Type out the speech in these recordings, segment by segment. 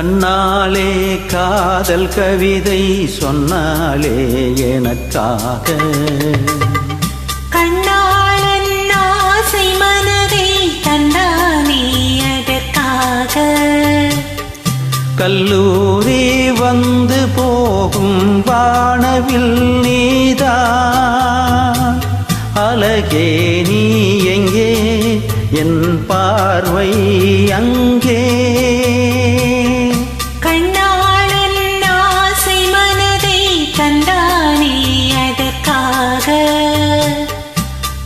கண்ணாலே காதல் கவிதை சொன்னாலே எனக்காக, கண்ணாளன் ஆசை மனதை தந்தானே அதற்காக. கல்லூரி வந்து போகும் வானவில் நீதான், அழகே நீ எங்கே என் பார்வை அங்கே. கண்ணாளன் ஆசை மனதை தந்தானே அதற்காக,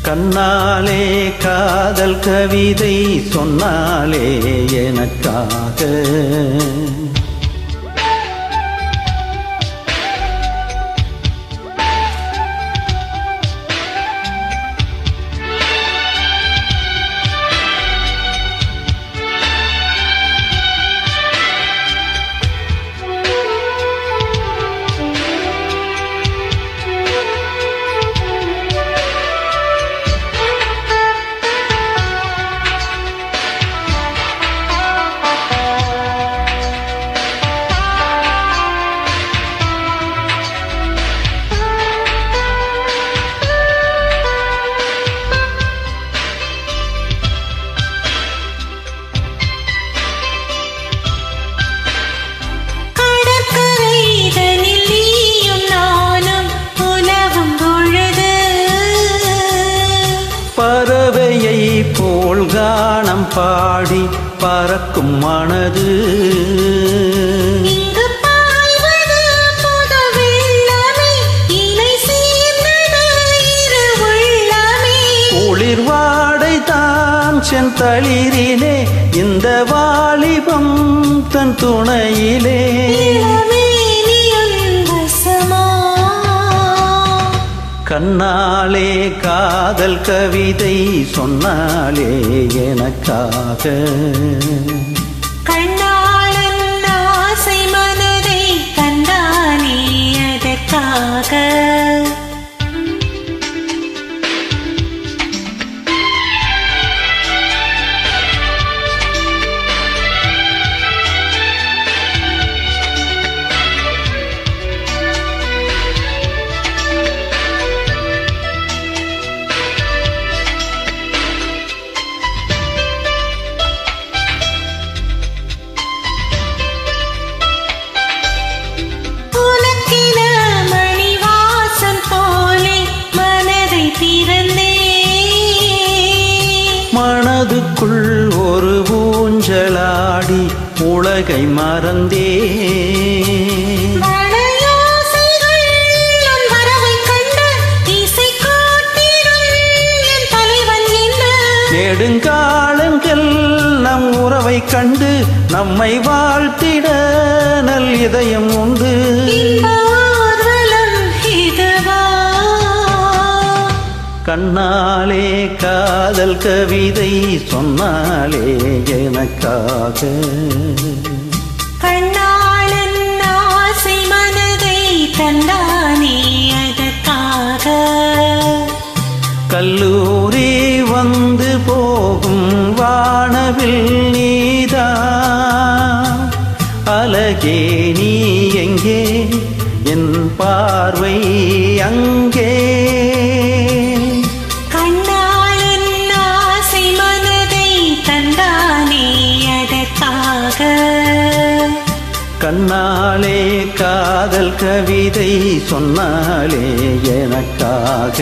கண்ணாலே காதல் கவிதை சொன்னாலே எனக்காக. பறவையை போல் கானம் பாடி பறக்கும் மனது, இங்கு பாய்வது புது வெள்ளமே, இலை சேர்ந்தது இரு உள்ளமே. குளிர் வாடை தான் செந்தளிரிலே, இந்த வாலிபம் தன் துணையிலே. கண்ணாலே காதல் கவிதை சொன்னாலே எனக்காக, கண்ணாளன் ஆசை மனதை தந்தானே அதற்காக. மனதுக்குள் ஒரு ஊஞ்சலாடி உலகை மறந்தே, நெடுங்காலங்கள் நம் உறவை கண்டு நம்மை வாழ்த்திட நல் இதயம் உண்டு. கண்ணாலே காதல் கவிதை சொன்னாலே எனக்காக, கண்ணாளன் ஆசை மனதை தந்தானே அதற்காக. கல்லூரி வந்து போகும் வானவில் நீதான், அழகே நீ எங்கே என் பார்வை அங்கே. கண்ணாலே காதல் கவிதை சொன்னாலே எனக்காக.